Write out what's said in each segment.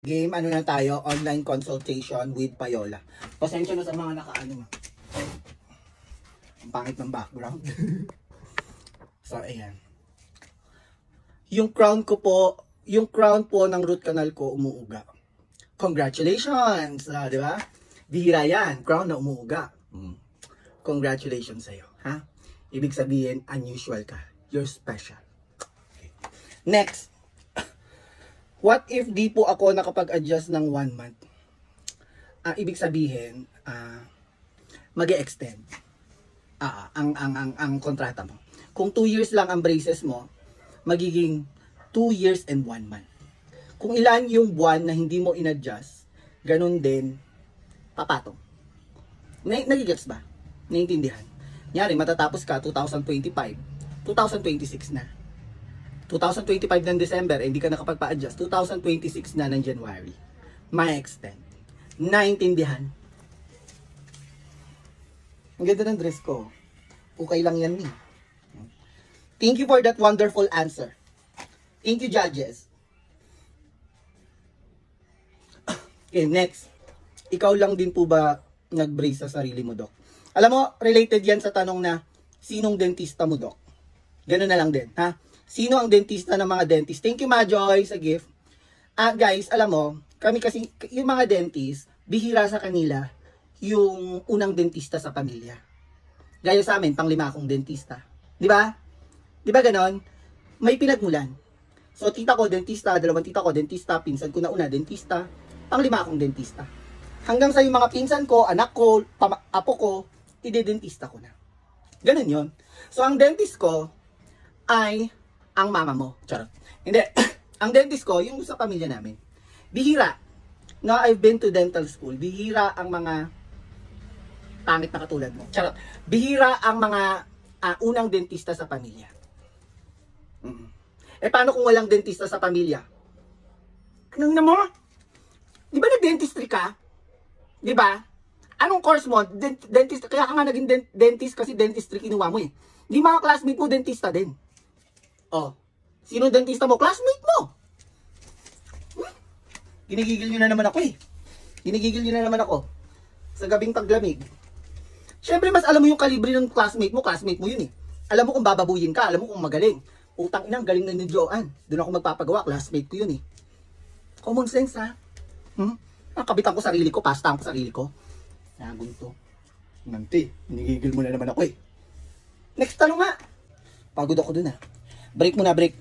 Game, ano na tayo, online consultation with Payola. Pasensya na sa mga nakaano. Ang pangit ng background. So, ayan. Yung crown po ng root canal ko umuuga. Congratulations! Di ba? Bihira yan, crown na umuuga. Congratulations sa'yo. Ha? Ibig sabihin, unusual ka. You're special. Okay. Next. What if di po ako nakapag-adjust ng 1 month? Ibig sabihin, mag-e-extend ang kontrata mo. Kung 2 years lang ang braces mo, magiging 2 years and 1 month. Kung ilan yung buwan na hindi mo in-adjust, ganun din, papatong. Nagigets ba? Naiintindihan? Nyari, matatapos ka 2025, 2026 na. 2025 ng December, hindi ka nakapagpa-adjust. 2026 na ng January. May extend. Naintindihan? Ang ganda ng dress ko. Okay lang yan eh. Thank you for that wonderful answer. Thank you, judges. Okay, next. Ikaw lang din po ba nag-brace sa sarili mo, Dok? Alam mo, related yan sa tanong na, sinong dentista mo, Dok? Ganun na lang din, ha? Sino ang dentista ng mga dentist? Thank you, Majoy, sa gift. Guys, alam mo, kami kasi, yung mga dentist, bihira sa kanila yung unang dentista sa pamilya. Gaya sa amin, pang-5 akong dentista. Di ba? Di ba ganon? May pinagmulan. So, tita ko, dentista, 2 tita ko, dentista, pinsan ko na una, dentista, pang-5 akong dentista. Hanggang sa yung mga pinsan ko, anak ko, apo ko, ide-dentista ko na. Ganon yun. So, ang dentist ko ay ang mama mo. Charot. Hindi. Ang dentist ko, yung sa pamilya namin. Bihira. No, I've been to dental school. Bihira ang mga pangit na katulad mo. Charot. Bihira ang mga unang dentista sa pamilya. Paano kung walang dentista sa pamilya? Anong na mo? Di ba nag-dentistry ka? Di ba? Anong course mo? Dentist. Kaya ka nga naging dentist kasi dentistry kinuha mo eh. Di mga classmate mo dentista din. Oh, sino dentista mo? Classmate mo. Ginigigil nyo na naman ako eh. Ginigigil nyo na naman ako. Sa gabing taglamig. Siyempre, mas alam mo yung kalibre ng classmate mo yun eh. Alam mo kung bababuyin ka, alam mo kung magaling. Utang inang, galing na ni Joanne. Doon ako magpapagawa, classmate ko yun eh. Common sense ha? Kabitan ko sarili ko, pastahan ko sarili ko. Nagun to. Nanti, ginigigil mo na naman ako eh. Next tanong nga. Pagod ako dun ha. Break muna, break.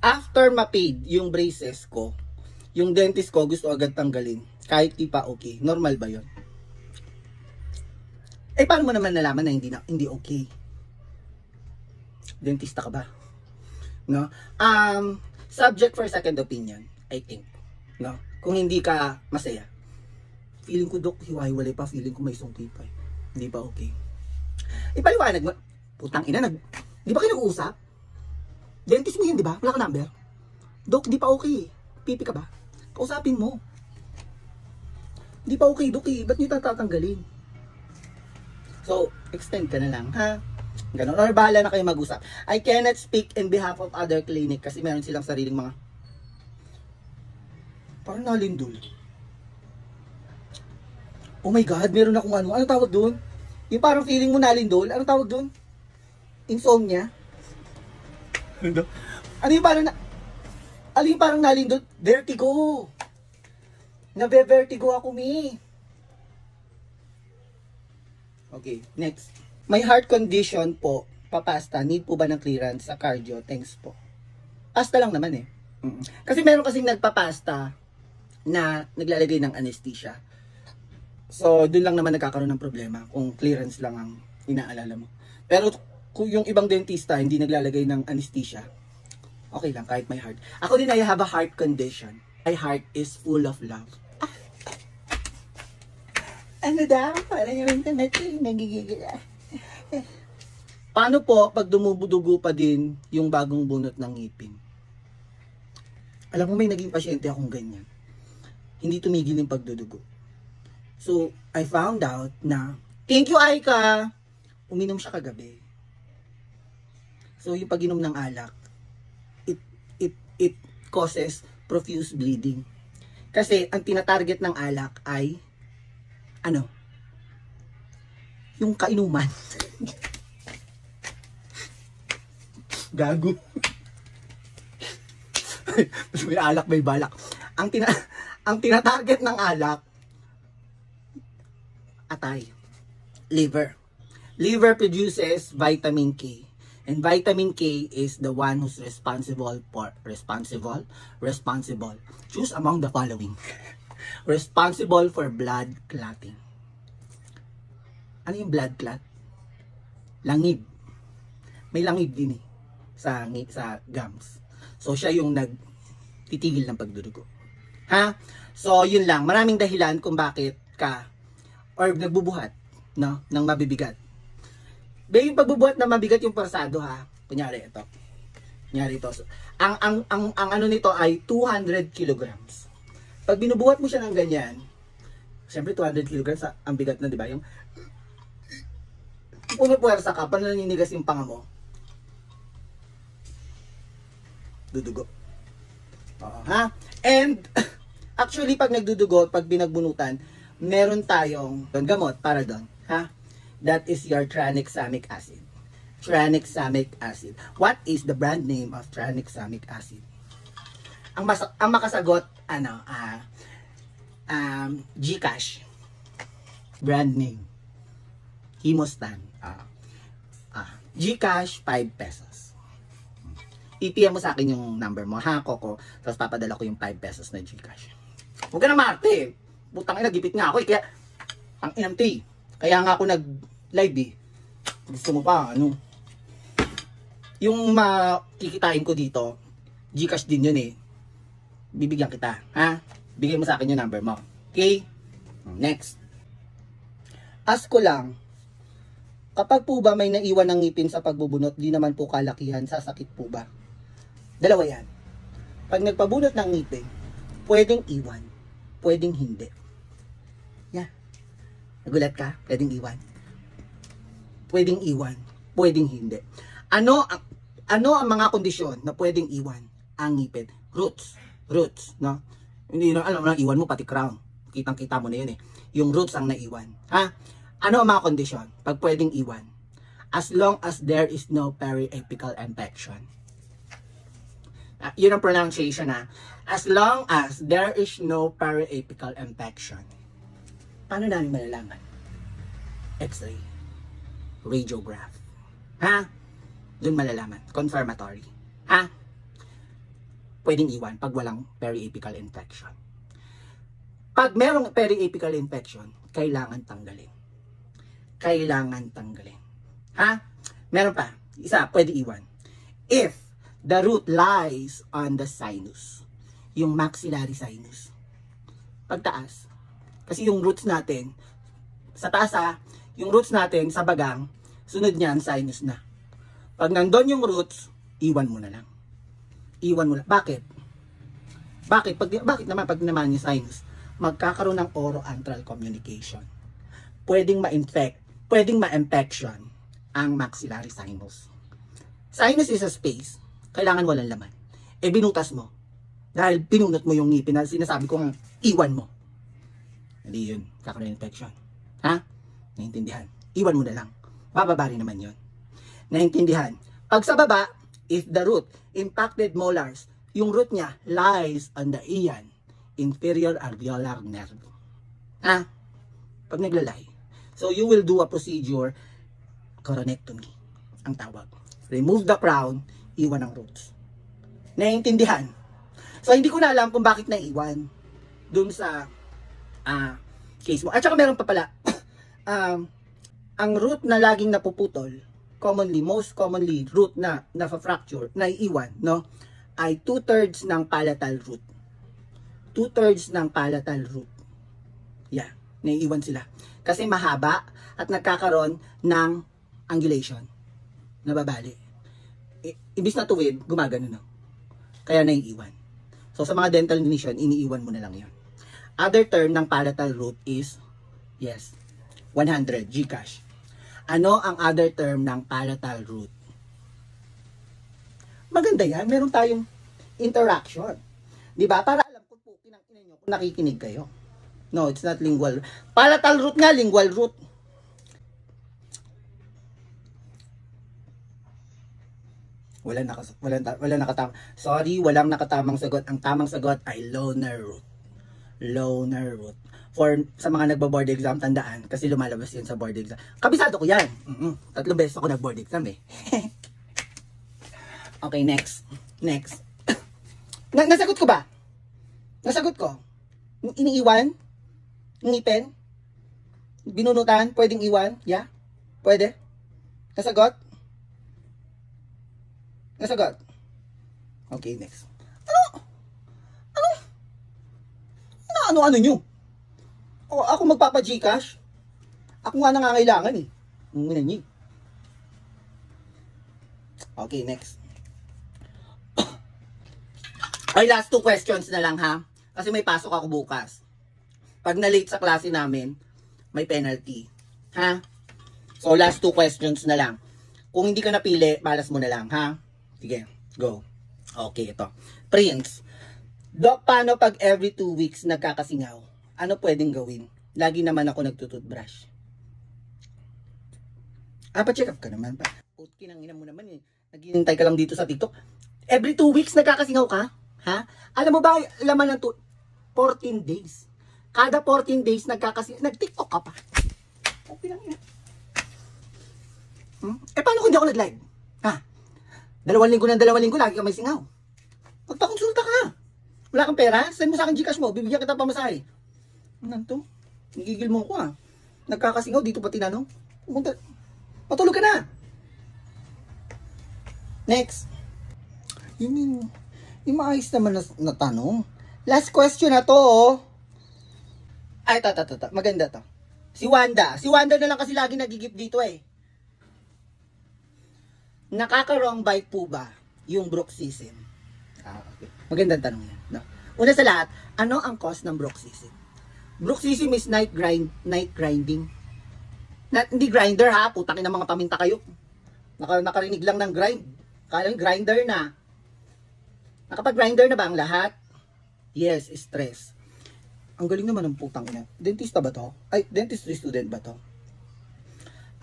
After ma-paid yung braces ko, yung dentist ko gusto agad tanggalin. Kahit di pa okay. Normal ba yun? Paano mo naman nalaman na hindi okay? Dentista ka ba? No? Subject for second opinion, I think. No? Kung hindi ka masaya. Feeling ko, Dok, hiwa-hiwalay pa. Feeling ko may sungki pa. Hindi ba okay? Ipaliwanag mo. Putang ina, di ba kayo nag-uusap? Dentist mo yun, di ba? Wala ka number? Dok, di pa okay. Pipi ka ba? Kausapin mo. Di pa okay, Dok eh. Ba't nyo tatatanggalin? So, extend ka na lang, ha? Ganun. Or bahala na kayo mag-usap. I cannot speak in behalf of other clinic kasi meron silang sariling mga parang nalindol. Oh my God, meron akong ano. Ano tawag doon? Yung parang feeling mo nalindol. Ano tawag doon? Insomnia? Ano yung parang nalindol? Vertigo. Nabe-vertigo ako, mi. Okay, next. May heart condition po. Papasta. Need po ba ng clearance sa cardio? Thanks po. Pasta lang naman eh. Kasi meron kasing nagpapasta na naglalagay ng anesthesia. So, doon lang naman nagkakaroon ng problema kung clearance lang ang inaalala mo. Pero kung yung ibang dentista hindi naglalagay ng anesthesia, okay lang kahit may heart. Ako din, I have a heart condition. My heart is full of love. Ano daw? Parang yung internet nagigigil. Paano po pag dumudugo pa din yung bagong bunot ng ngipin? Alam mo, may naging pasyente akong ganyan. Hindi tumigil yung pagdudugo. So, I found out na, thank you, Aika, uminom siya kagabi. So yung pag-inom ng alak, it causes profuse bleeding. Kasi ang tinatarget ng alak ay ano? Yung kainuman. Gago. May alak, may balak. Ang tinatarget ng alak, atay. Liver. Liver produces vitamin K. And vitamin K is the one who's responsible. Choose among the following. Responsible for blood clotting. Ano yung blood clot? Langib. May langib din eh. Sa gums. So, siya yung nagtitigil ng pagdudugo. Ha? So, yun lang. Maraming dahilan kung bakit ka or nagbubuhat, no, ng mabibigat. Yung pagbubuhat ng mabigat yung persado, ha? Kunyari ito. Kunyari ito. So, ang ano nito ay 200 kilograms. Pag binubuhat mo siya ng ganyan, siyempre 200 kilograms, ang bigat na, di ba? Yung pumipuwersa ka, paano naninigas yung panga mo? Dudugo. Ha? And, actually, pag nagdudugo, pag binagbunutan, meron tayong gamot para doon. Ha? That is your tranexamic acid. Tranexamic acid. What is the brand name of tranexamic acid? Ang makasagot, Gcash. Brand name. Hemostan. Gcash, 5 pesos. I-PM mo sa akin yung number mo, ha, Coco? Tapos papadala ko yung 5 pesos na Gcash. Huwag ka na marte. Butang ina, gipit nga ako. Kaya, ang inamti. Kaya nga ako nag-live eh. Gusto mo pa, ano? Yung makikitain ko dito, Gcash din yun eh. Bibigyan kita, ha? Bigay mo sa akin yung number mo. Okay? Next. Ask ko lang, kapag po ba may naiwan ng ngipin sa pagbubunot, di naman po kalakihan, sasakit po ba? Dalawa yan. Pag nagpabunot ng ngipin, pwedeng iwan, pwedeng hindi. Yeah. Nagulat ka? Pwedeng iwan. Pwedeng iwan, pwedeng hindi. Ano ang mga kondisyon na pwedeng iwan ang ngipin? Roots, no? Hindi na alam mo, iwan mo pati crown. Kitang-kita mo na yun eh. Yung roots ang naiwan. Ha? Ano ang mga kondisyon pag pwedeng iwan? As long as there is no periapical infection. Yun ang pronunciation, ha. As long as there is no periapical infection. Paano namin malalaman? X-ray. Radiograph. Ha? Doon malalaman. Confirmatory. Ha? Pwedeng iwan pag walang periapical infection. Pag merong periapical infection, kailangan tanggalin. Kailangan tanggalin. Ha? Meron pa. Isa, pwede iwan. If the root lies on the sinus. Yung maxillary sinus. Pagtaas. Kasi yung roots natin, sa taas yung roots natin sa bagang, sunod niyan sinus na. Pag nandun yung roots, iwan mo na lang. Iwan mo lang. Bakit? Bakit naman pag naman yung sinus? Magkakaroon ng oro-antral communication. Pwedeng ma-infection ang maxillary sinus. Sinus is a space. Kailangan walang laman. Binutas mo. Dahil pinunot mo yung ngipin na sinasabi ko nga, iwan mo. Hindi yun. Kakaroon ng infection. Ha? Naintindihan? Iwan mo na lang. Bababa rin naman yun. Naintindihan? Pag sa baba, if the root impacted molars, yung root niya lies on the ian, inferior alveolar nerve. Ha? Pag naglalay. So, you will do a procedure, coronectomy, ang tawag. Remove the crown, iwan ang roots. Naiintindihan? So, hindi ko na alam kung bakit naiwan dun sa case mo. At saka meron pa pala, ang root na laging napuputol, most commonly, root na na-fracture, naiiwan, no? Ay 2/3 ng palatal root. 2/3 ng palatal root. Yeah, naiiwan sila. Kasi mahaba at nagkakaroon ng angulation. Nababali. Ibis na tuwid, gumagano no. Kaya naiiwan. So sa mga dental clinician, iniiwan mo na lang yun. Other term ng palatal root is, yes, 100 Gcash. Ano ang other term ng palatal root? Maganda yan. Meron tayong interaction. Di ba? Para alam ko po, kinang ina nyo, kung nakikinig kayo. No, it's not lingual. Palatal root nga, lingual root. Wala nakatamang. Sorry, walang nakatamang sagot. Ang tamang sagot ay loner root. Loner root. For sa mga nagbo-board exam, tandaan kasi lumalabas yun sa board exam. Kabisado ko yan. 3 beses ako nag-board exam eh. Okay, next. Next. Nasagot ko ba? Nasagot ko. Iniiwan? Ngipin? Binunutan? Pwedeng iwan? Yeah? Pwede? Nasagot? Nasagot? Okay, next. Ano nyo? O, ako magpapa-Gcash? Ako nga nangangailangan eh. Okay, next. Ay, last 2 questions na lang ha. Kasi may pasok ako bukas. Pag na-late sa klase namin, may penalty. Ha? So, last 2 questions na lang. Kung hindi ka napili, malas mo na lang, ha? Sige, go. Okay, ito. Prince. Doc, paano pag every 2 weeks nagkakasingaw? Ano pwedeng gawin? Lagi naman ako nagtututbrush. Pa-check up ka naman pa. Kinang ina mo naman eh. Naghihintay ka lang dito sa TikTok. Every 2 weeks nagkakasingaw ka? Ha? Alam mo ba, laman ng 14 days. Kada 14 days nag-TikTok ka pa. Kinang ina. Paano kung hindi ako nag-live? Ha? 2 linggo lagi ka may singaw. Magpakonsulta ka. Wala kang pera? Send mo sa akin Gcash mo. Bibigyan kita pamasahe. Ano? Nagigil mo ako Nagkakasingaw, dito pa tinanong. Matulog ka na. Next. Yung maayos naman na tanong. Last question na to Ay, maganda to. Si Wanda na lang kasi lagi nagigip dito eh. Nakaka-wrong bite po ba yung bruxism? Okay. Magandang tanong yan. No? Una sa lahat, ano ang cause ng bruxism? Bruxism is night grinding. Hindi grinder ha, putakin ng mga paminta kayo. Nakarinig lang ng grind. Kalang grinder na. Nakapag-grinder na ba ang lahat? Yes, stress. Ang galing naman ng putang ina. Dentista ba to? Ay, dentistry student ba to?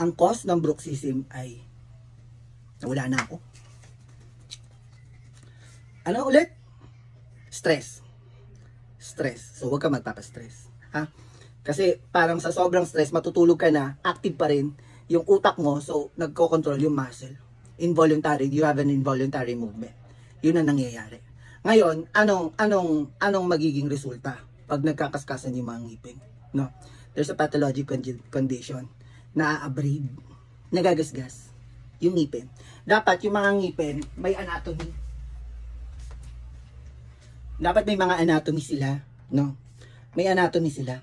Ang cause ng bruxism ay nawala na ako. Ano ulit? Stress. So, huwag ka magpapastress. Ha? Kasi parang sa sobrang stress, matutulog ka na, active pa rin yung utak mo, so nagko-control yung muscle. Involuntary, you have an involuntary movement. Yun ang nangyayari. Ngayon, anong magiging resulta pag nagkakaskasan yung mga ngipin? No? There's a pathologic condition na abrade, nagagasgas yung ngipin. Dapat yung mga ngipin may anatomy. Dapat may mga anatomy sila, no? May anatomy sila.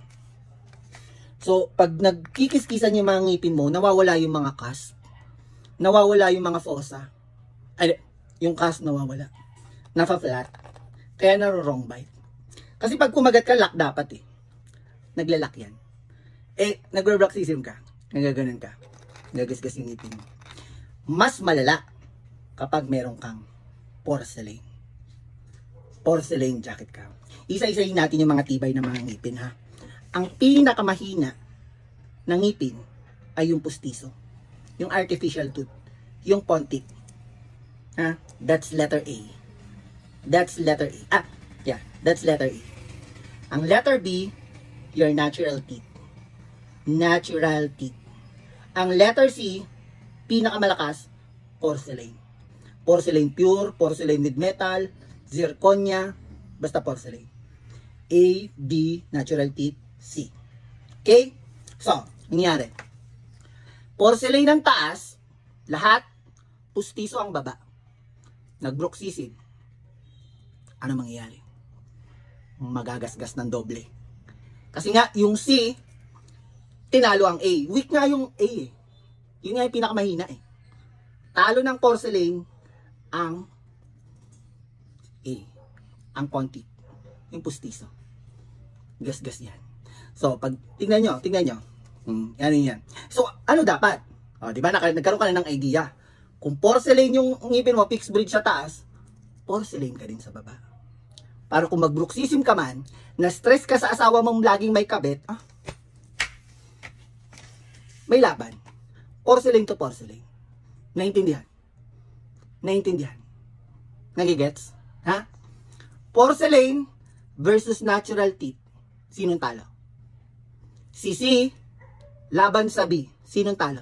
So, pag nagkikiskisan yung mga ngipin mo, nawawala yung mga cusp. Nawawala yung mga fossa. Ay, yung cusp nawawala. Nafa-flat. Kaya naro-wrong bite. Kasi pag kumagat ka, lock dapat eh. Naglalak yan. Nagro-bruxism ka. Nagaganon ka. Nagagasgas yung ngipin mo. Mas malala kapag meron kang porcelain. Porcelain jacket ka. Isa-isahin natin yung mga tibay ng mga ngipin ha. Ang pinakamahina ng ngipin ay yung pustiso. Yung artificial tooth. Yung pontic. Ha? That's letter A. That's letter A. That's letter A. Ang letter B, your natural teeth. Natural teeth. Ang letter C, pinakamalakas, porcelain. Porcelain pure, porcelain with metal, zirconia, basta porcelain. A, B, natural teeth, C. Okay? So, nangyari. Porcelain ang taas, lahat, pustiso ang baba. Nag-bruxism. Ano mangyayari? Magagasgas ng doble. Kasi nga, yung C, tinalo ang A. Weak nga yung A eh. Yun nga yung pinakamahina eh. Talo ng porcelain ang A. Ang konti. Yung pustiso. Gasgas yan. So, pag tingnan nyo. Yan. So, ano dapat? O, diba, nagkaroon ka na ng idea Kung porcelain yung ngipin mo, fixed bridge sa taas, porcelain ka din sa baba. Para kung mag-bruxism ka man, na-stress ka sa asawa mong laging may kabit, may laban. Porcelain to porcelain. Naintindihan? Naintindihan? Nagigets? Ha? Porcelain versus natural teeth. Sinong talo? Si C laban sa B. Sinong talo?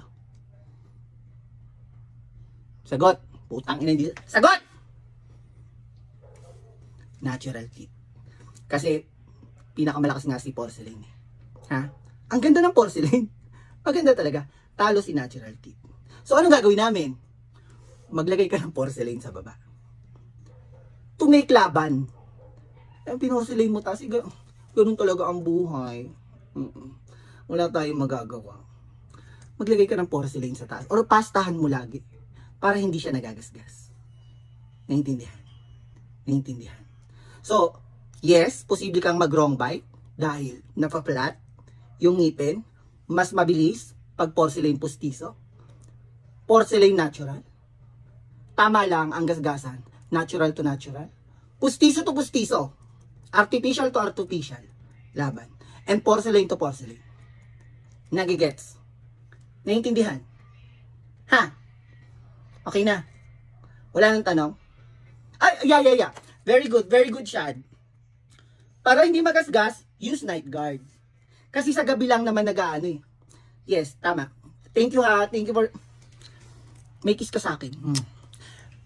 Sagot. Putang ina dito. Sagot! Natural teeth. Kasi pinakamalakas nga si porcelain. Ha? Ang ganda ng porcelain. Maganda talaga. Talo si natural teeth. So anong gagawin namin? Maglagay ka ng porcelain sa baba. To make laban. Pinorcelain mo kasi ganun talaga ang buhay. Wala tayong magagawa. Maglagay ka ng porcelain sa taas. Or pastahan mo lagi. Para hindi siya nagagasgas. Naintindihan? Naintindihan? So, yes, posible kang mag-wrong bite dahil napaplat yung ngipin. Mas mabilis pag porcelain pustiso. Porcelain natural. Tama lang ang gasgasan. Natural to natural. Pustiso to pustiso. Artificial to artificial. Laban. And porcelain to porcelain. Nagigets? Naintindihan? Ha? Okay na. Wala nang tanong? Ay, yeah. Very good, Shad. Para hindi magasgas, use night guard. Kasi sa gabi lang naman nag-aano eh. Yes, tama. Thank you ha. Thank you for... May kiss ka sa akin.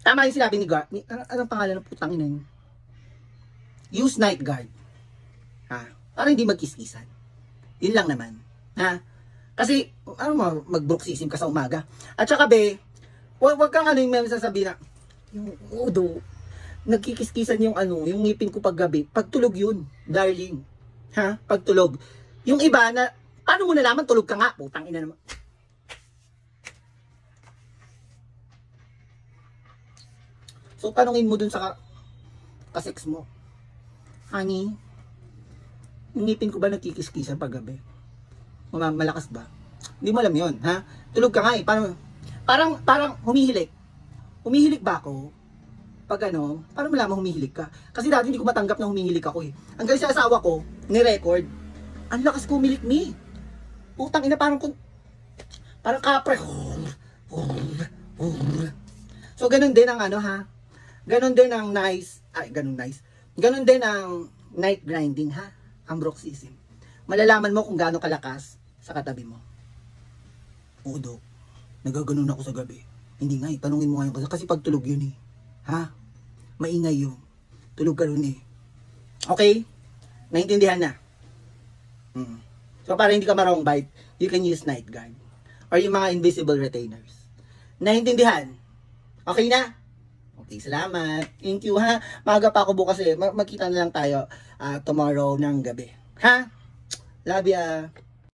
Tama yung sinabi ni guard. Anong pangalan ng putang ina yun? Use night guard. Ha? Para hindi magkiskisan. Yun lang naman. Ha? Kasi, ano mo, mag-bruxism ka sa umaga. At saka be, wag kang ano yung may sasabihin na, yung udo, nagkikiskisan yung ano, yung ngipin ko pag gabi. Pagtulog yun, darling. Ha? Pagtulog. Yung iba na, paano mo nalaman tulog ka nga? Putang ina naman. So, tanongin mo dun sa kasex mo. Honey, yung ngipin ko ba nagkikiskisan pag gabi? Malakas ba? Hindi mo alam yun, ha? Tulog ka nga eh. Parang humihilik. Humihilik ba ako? Pag ano, parang malaman humihilik ka. Kasi dati hindi ko matanggap na humihilik ako eh. Hanggang sa asawa ko, ni-record, ang lakas ko humilik me. Putang ina, parang kapre. So, ganun din ang ano ha. Ganun din ang ganun din ang night grinding ha. Ang bruxism. Malalaman mo kung gaano kalakas sa katabi mo. Udo, nagaganon ako sa gabi. Hindi nga eh, tanungin mo ngayon kasi pag tulog yun eh. Ha? Maingay yun. Tulog ka rin eh. Okay? Naintindihan na? So para hindi ka ma-wrong bite, you can use night guard. Or yung mga invisible retainers. Naintindihan? Okay na? Okay, salamat. Thank you ha. Maaga pa ako bukas eh. Magkita na lang tayo tomorrow ng gabi. Ha? Love ya.